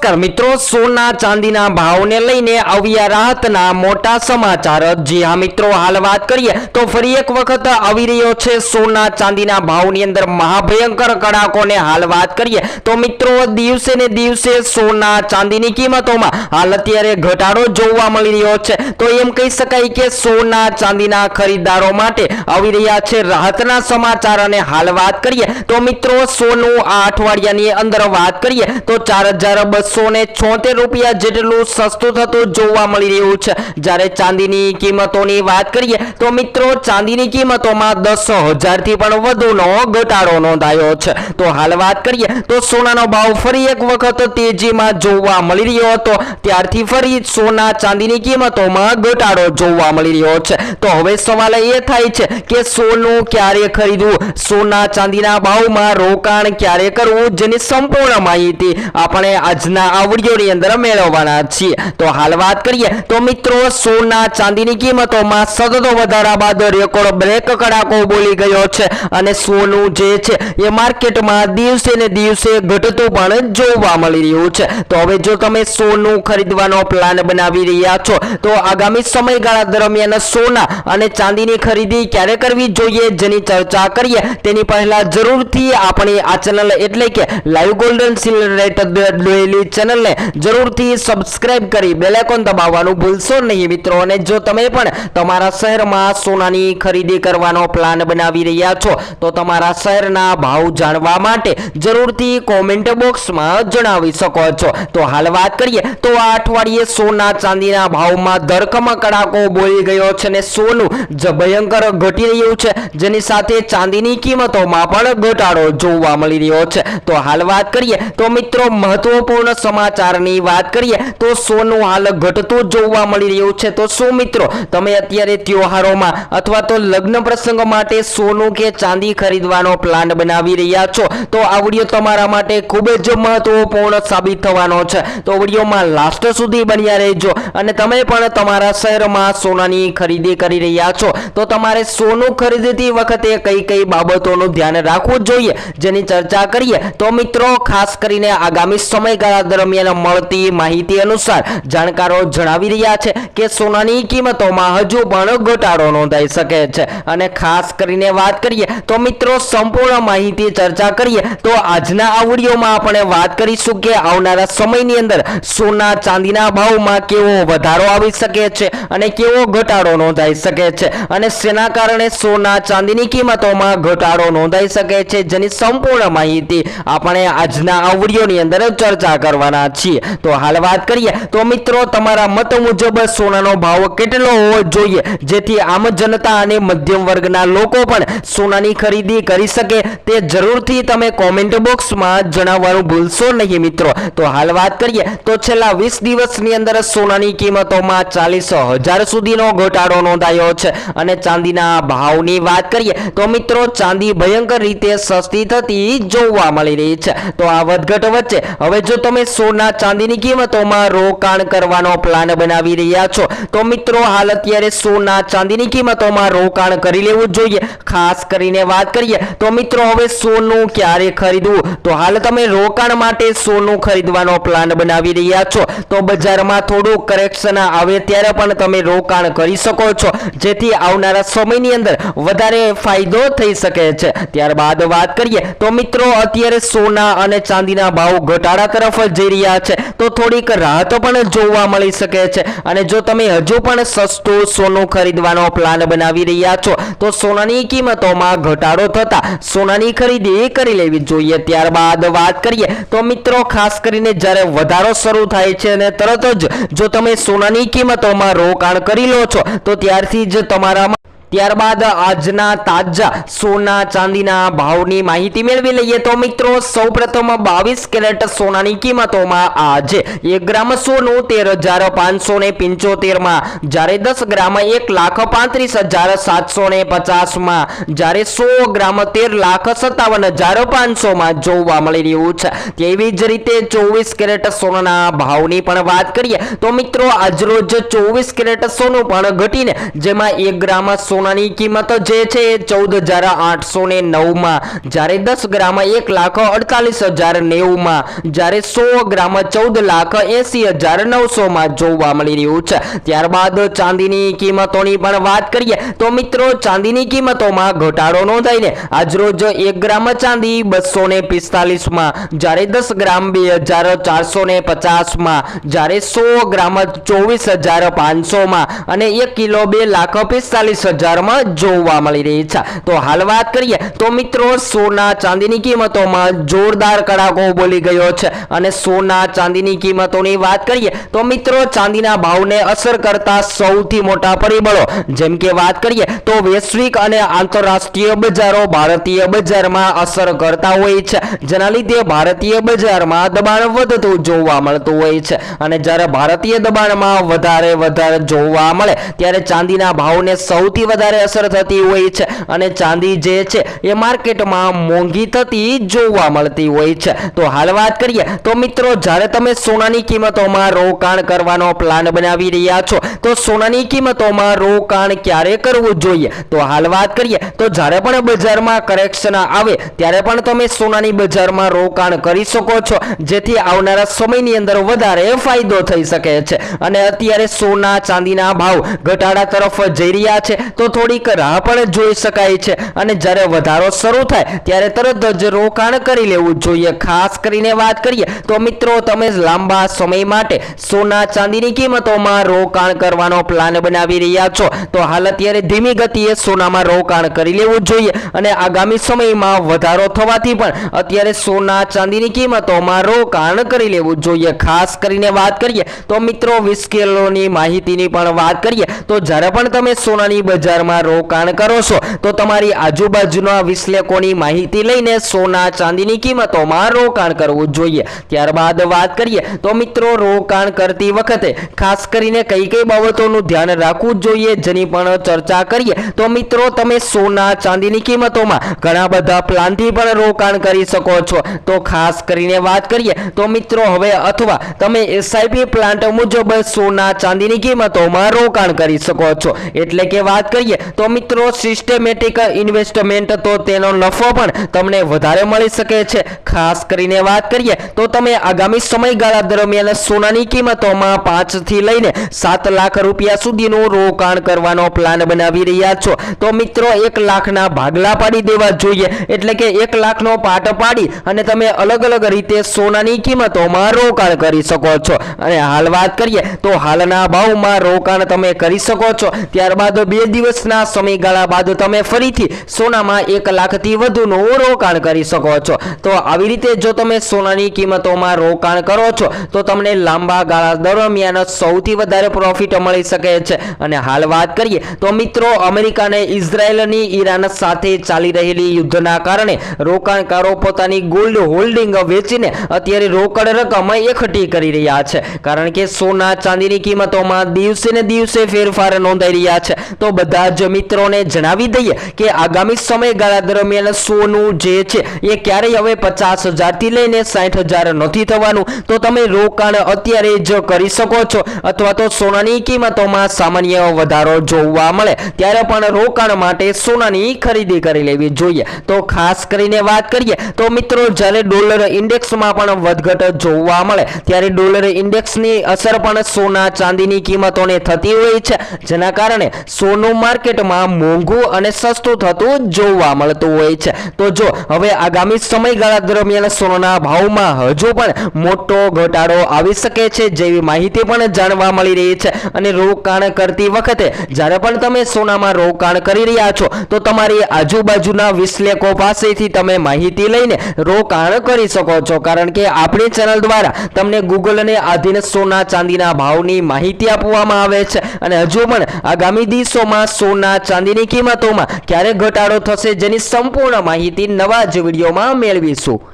નમસ્કાર મિત્રો, સોના ચાંદીના ભાવને લઈને આવ્યા રાહતના મોટા સમાચાર। જી હા મિત્રો, હાલ વાત કરીએ તો ફરી એક વખત આવી રહ્યો છે સોના ચાંદીના ભાવની અંદર મહાભયંકર કડાકોને। હાલ વાત કરીએ તો મિત્રો દિવસે ને દિવસે સોના ચાંદીની કિંમતોમાં હાલ અત્યારે ઘટાડો જોવા મળી રહ્યો છે। તો એમ કહી શકાય કે સોના ચાંદીના ખરીદદારો માટે આવી રહ્યા છે રાહતના સમાચાર। અને હાલ વાત કરીએ તો મિત્રો સોનું આ અઠવાડિયાની અંદર વાત કરીએ તો 4276 રૂપિયા જેટલું સસ્તું થતું જોવા મળી રહ્યું છે। જ્યારે ચાંદીની કિંમતોની વાત કરીએ તો મિત્રો ચાંદીની કિંમતોમાં 10,000 થી પણ વધુનો ઘટાડો નોંધાયો છે। તો હાલ વાત કરીએ તો સોનાનો ભાવ ફરી એક વખત તેજીમાં જોવા મળી રહ્યો હતો, ત્યારથી ફરી સોના ચાંદીની કિંમતોમાં ઘટાડો જોવા મળી રહ્યો છે। તો હવે સવાલ એ થાય છે કે સોનું ક્યારે ખરીદવું, સોના ચાંદીના ભાવમાં રોકાણ ક્યારે કરવું, જેની સંપૂર્ણ માહિતી આપણે આજના આ વિડિયોની અંદર મેળવવાના છીએ। તો હાલ વાત કરીએ તો મિત્રો સોના ચાંદીની કિંમતોમાં સતત વધારા બાદ રેકોર્ડ બ્રેક કડાકો બોલી ગયો છે અને સોનું જે છે એ માર્કેટમાં દિવસે ને દિવસે ઘટતું પણ જોવા મળી રહ્યું છે। તો હવે જો તમે સોનું ખરીદવાનો પ્લાન બનાવી રહ્યા છો તો આગામી સમયગાળા દરમિયાન સોના અને ચાંદીની ખરીદી ક્યારે કરવી જોઈએ જેની ચર્ચા કરીએ તેની પહેલા જરૂરથી આપણી આ ચેનલ એટલે કે live golden silver rate daily ચેનલને જરૂરથી સબસ્ક્રાઇબ કરી બેલ આઇકોન દબાવવાનું ભૂલશો નહીં મિત્રો। અને જો તમે પણ તમારા શહેરમાં સોનાની ખરીદી કરવાનો પ્લાન બનાવી રહ્યા છો તો તમારા શહેરના ભાવ જાણવા માટે જરૂરથી કોમેન્ટ બોક્સમાં જણાવી શકો છો। તો હાલ વાત કરીએ તો આ અઠવાડિયે સોના ચાંદીના ભાવમાં ધરખમ કડાકો બોલી ગયો છે અને સોનું ભયંકર ઘટી રહ્યું છે, જેની સાથે ચાંદીની કિંમતોમાં પણ ઘટાડો જોવા મળી રહ્યો છે। તો હાલ વાત કરીએ તો મિત્રો મહત્વપૂર્ણ સમાચારની વાત કરીએ તો સોનું હાલ ઘટતું જોવા મળી રહ્યું છે। તો શું મિત્રો તમે અત્યારે તહેવારોમાં અથવા તો લગ્ન પ્રસંગ માટે સોનું કે ચાંદી ખરીદવાનો પ્લાન બનાવી રહ્યા છો તો આ વિડિયો તમારા માટે ખૂબ જ મહત્વપૂર્ણ સાબિત થવાનો છે। તો વિડિયોમાં લાસ્ટ સુધી બન્યા રહેજો અને તમે પણ તમારા શહેરમાં સોનાની ખરીદી કરી રહ્યા છો તો તમારે સોનું ખરીદતી વખતે કઈ કઈ બાબતોનું ધ્યાન રાખવું જોઈએ જેની ચર્ચા કરીએ। તો મિત્રો ખાસ કરીને આગામી સમયગાળા દરમિયાન મળતી માહિતી અનુસાર જાણકારો જણાવી રહ્યા છે કે સોનાની કિંમતોમાં હજુ પણ ઘટાડો નોંધાઈ શકે છે। અને ખાસ કરીને વાત કરીએ તો મિત્રો સંપૂર્ણ માહિતી ચર્ચા કરીએ તો આજના આ વિડીયોમાં આપણે વાત કરીશું કે આવનારા સમયની અંદર સોના ચાંદીના ભાવમાં કેવો વધારો આવી શકે છે અને કેવો ઘટાડો નોંધાઈ શકે છે અને શેના કારણે સોના ચાંદીની કિંમતોમાં ઘટાડો નોંધાઈ શકે છે જેની સંપૂર્ણ માહિતી આપણે આજના આ વિડીયોની અંદર ચર્ચા કરવાના છીએ। તો હાલ વાત કરીએ તો મિત્રો તમારા મત મુજબ સોનાનો ભાવ કેટલો હોવો જોઈએ જેથી આમ જનતા અને મધ્યમ વર્ગના લોકો પણ સોનાની ખરીદી કરી શકે તે જરૂરથી તમે કોમેન્ટ બોક્સમાં જણાવવાનું ભૂલશો નહીં મિત્રો। તો હાલ વાત કરીએ તો છેલ્લા 20 દિવસની અંદર સોનાની કિંમતોમાં 40,000 સુધીનો ઘટાડો નોંધાયો છે અને ચાંદીના ભાવની વાત કરીએ તો મિત્રો ચાંદી ભયંકર રીતે સસ્તી થતી જોવા મળી રહી છે। તો આ વધઘટ વચ્ચે હવે જો તમે સોના ચાંદીની કિંમતોમાં રોકાણ કરવાનો પ્લાન બનાવી રહ્યા છો તો મિત્રો હાલ અત્યારે સોના ચાંદીની કિંમતોમાં રોકાણ કરી લેવું જોઈએ। ખાસ કરીને વાત કરીએ તો મિત્રો હવે સોનું ક્યારે ખરીદવું, તો હાલ તમે રોકાણ માટે સોનું ખરીદવાનો પ્લાન બનાવી રહ્યા છો તો બજારમાં થોડું કરેક્શન આવે ત્યારે પણ તમે રોકાણ કરી શકો છો જેથી આવનારા સમયની અંદર વધારે ફાયદો થઈ શકે છે। ત્યારબાદ વાત કરીએ તો મિત્રો અત્યારે સોના અને ચાંદીના ભાવ ઘટાડા તરફ જઈ રહ્યા છે તો થોડીક રાહત પણ જોવા મળી શકે છે। અને જો તમે હજુ પણ સસ્તું સોનું ખરીદવાનો પ્લાન બનાવી રહ્યા છો તો સોનાની કિંમતોમાં ઘટાડો થતા સોનાની ખરીદી કરી લેવી જોઈએ। ત્યારબાદ વાત કરીએ તો મિત્રો ખાસ કરીને જ્યારે વધારો શરૂ થાય છે અને તરત જ જો તમે સોનાની કિંમતોમાં રોકાણ કરી લો છો તો ત્યારથી જ તમારામાં ત્યારબાદ આજના તાજા સોના ચાંદીના ભાવની માહિતી મેળવી લઈએ તો મિત્રો સૌપ્રથમ 22 કેરેટ સોનાની કિંમતોમાં આજે 1 ગ્રામ સોનું 13,575 માં, જ્યારે 10 ગ્રામ 1,35,750 માં, જ્યારે 100 ગ્રામ 13,57,500 માં જોવા મળી રહ્યું છે। તેવી જ રીતે 24 કેરેટ સોનાના ભાવની પણ વાત કરીએ તો મિત્રો આજરોજ 24 કેરેટ સોનું પણ ઘટીને જેમાં 1 ગ્રામ સોનું સોનાની કિંમત જે છે એ 14,809 માં, જ્યારે 10 ગ્રામ 1,48,090 માં, જ્યારે 100 ગ્રામ 14,80,900 માં જોવા મળી રહ્યું છે। ત્યારબાદ ચાંદીની કિંમતોની પણ વાત કરીએ તો મિત્રો ચાંદીની કિંમતોમાં ઘટાડો નોંધાઈને આજરોજ 1 ગ્રામ ચાંદી 245 માં, જ્યારે 10 ગ્રામ 2,450 માં, જ્યારે 100 ગ્રામ 24,500 માં અને 1 કિલો 2,45,000 માં જોવા મળી રહી છે। તો હાલ વાત કરીએ તો મિત્રો સોના ચાંદીની કિંમતોમાં જોરદાર કડાકો બોલી ગયો છે અને સોના ચાંદીની કિંમતોની વાત કરીએ તો મિત્રો ચાંદીના ભાવને અસર કરતા સૌથી મોટા પરિબળો જેમ કે વાત કરીએ તો વૈશ્વિક અને આંતરરાષ્ટ્રીય બજારો ભારતીય બજારમાં અસર કરતા હોય છે, જેના લીધે ભારતીય બજારમાં દબાણ વધતું જોવા મળતું હોય છે અને જ્યારે ભારતીય દબાણમાં વધારે જોવા મળે ત્યારે ચાંદીના ભાવને સૌથી વધારે અસર થતી હોય છે અને ચાંદી જે છે એ માર્કેટમાં મોંઘી થતી જોવા મળતી હોય છે। તો હાલ વાત કરીએ તો મિત્રો જ્યારે તમે સોનાની કિંમતોમાં રોકાણ કરવાનો પ્લાન બનાવી રહ્યા છો તો સોનાની કિંમતોમાં રોકાણ ક્યારે કરવું જોઈએ? તો હાલ વાત કરીએ તો જ્યારે પણ બજારમાં કરેક્શન આવે ત્યારે પણ તમે સોનાની બજારમાં રોકાણ કરી શકો છો, જેથી આવનારા સમયની અંદર વધારે ફાયદો થઈ શકે છે અને અત્યારે સોના ચાંદીના ભાવ ઘટાડા તરફ જઈ રહ્યા છે તો થોડીક રાહ પણ જોઈ શકાય છે અને જ્યારે વધારો શરૂ થાય ત્યારે તરત જ રોકાણ કરી લેવું જોઈએ। ખાસ કરીને વાત કરીએ તો મિત્રો તમે લાંબા સમય માટે સોના ચાંદીની કિંમતોમાં રોકાણ કરવાનો પ્લાન બનાવી રહ્યા છો તો હાલ અત્યારે ધીમી ગતિએ સોનામાં રોકાણ કરી લેવું જોઈએ અને આગામી સમયમાં વધારો થવાથી પણ અત્યારે સોના ચાંદીની કિંમતોમાં રોકાણ કરી લેવું જોઈએ। ખાસ કરીને વાત કરીએ તો મિત્રો 20 કિલોની માહિતીની પણ વાત કરીએ તો જ્યારે પણ તમે સોનાની બજારમાં રોકાણ કરો છો તો તમારી આજુબાજુના વિશ્લેષકોની માહિતી લઈને સોના ચાંદીની કિંમતોમાં રોકાણ કરવું જોઈએ। ત્યારબાદ વાત કરીએ તો મિત્રો રોકાણ કરતી વખતે ખાસ કરીને કઈ બાબતોનું ધ્યાન રાખવું જોઈએ જેની પણ ચર્ચા કરીએ તો મિત્રો તમે સોના ચાંદીની કિંમતોમાં ઘણા બધા પ્લાનથી પણ રોકાણ કરી શકો છો। તો ખાસ કરીને વાત કરીએ તો મિત્રો હવે અથવા તમે SIP પ્લાન મુજબ સોના ચાંદીની કિંમતોમાં રોકાણ કરી શકો છો, એટલે કે વાત કરીએ તો મિત્રો સિસ્ટેમેટિક ઇન્વેસ્ટમેન્ટ તો તેનો નફો પણ તમને વધારે મળી શકે છે। ખાસ કરીને વાત કરીએ તો તમે આગામી સમયગાળા દરમિયાન સોનાની કિંમતોમાં 5 થી લઈને 7 લાખ રૂપિયા સુધીનું રોકાણ કરવાનો પ્લાન બનાવી રહ્યા છો તો મિત્રો 1 લાખના ભાગલા પાડી દેવા જોઈએ, એટલે કે 1 લાખનો પાટ પાડી અને તમે અલગ અલગ રીતે સોનાની કિંમતોમાં રોકાણ કરી શકો છો અને હાલ વાત કરીએ તો હાલના ભાવમાં રોકાણ તમે કરી શકો છો। ત્યારબાદ 2 દિવસના સમયગાળા બાદ તમે ફરીથી સોનામાં 1 લાખથી વધુનું રોકાણ કરી શકો છો। તો આવી રીતે જો તમે સોનાની કિંમતોમાં રોકાણ કરો છો તો તમને લાંબા ગાળા દરમિયાન સૌથી વધારે પ્રોફિટ મળી શકે છે અને હાલ વાત કરીએ તો મિત્રો અમેરિકા અને ઇઝરાયલની ઈરાન સાથે ચાલી રહેલી યુદ્ધના કારણે રોકાણકારો પોતાની ગોલ્ડ હોલ્ડિંગ વેચીને અત્યારે રોકડ રકમ એકઠી કરી રહ્યા છે, કારણ કે સોના ચાંદીની કિંમતોમાં દિવસે ને દિવસે ફેરફાર નોંધાઈ રહ્યા છે। તો બધા જ મિત્રોને જણાવી દઈએ કે આગામી સમયગાળા દરમિયાન સોનું જે છે એ ક્યારેય હવે 50,000 થી લઈને 60,000 નથી થવાનું, તો તમે રોકાણ અત્યારે જ કરી શકો છો અથવા તો સોનાની કિંમતોમાં સામાન્ય વધારો જોવા મળે ત્યારે પણ રોકાણ માટે સોનાની ખરીદી કરી લેવી જોઈએ। તો ખાસ કરીને વાત કરીએ તો મિત્રો જ્યારે ડોલર ઇન્ડેક્સમાં પણ વધઘટ જોવા મળે ત્યારે ડોલર ઇન્ડેક્સની અસર પણ સોના ચાંદીની કિંમતોને થતી હોય છે, જેના કારણે સોનું માર્કેટમાં મોંઘું અને સસ્તું થતું જોવા મળતું હોય છે। તો જો હવે આગામી સમયગાળા દરમિયાન સોનાના ભાવમાં હજુ પણ મોટો ઘટાડો આવી શકે છે જેવી માહિતી પણ જાણવા મળી રહી છે અને રોકાણ કરતી વખતે જ્યારે પણ તમે સોનામાં રોકાણ કરી રહ્યા છો તો તમારી આજુબાજુના વિશ્લેષકો પાસેથી તમે માહિતી લઈને રોકાણ કરી શકો છો, કારણ કે આપણી ચેનલ દ્વારા તમને ગૂગલને આધીન સોના ચાંદીના ભાવની માહિતી આપવામાં આવે છે અને હજુ પણ આગામી દિવસોમાં સોના ચાંદીની કિંમતોમાં ક્યારે ઘટાડો થશે જેની સંપૂર્ણ માહિતી નવા જ વિડીયોમાં મેળવીશું।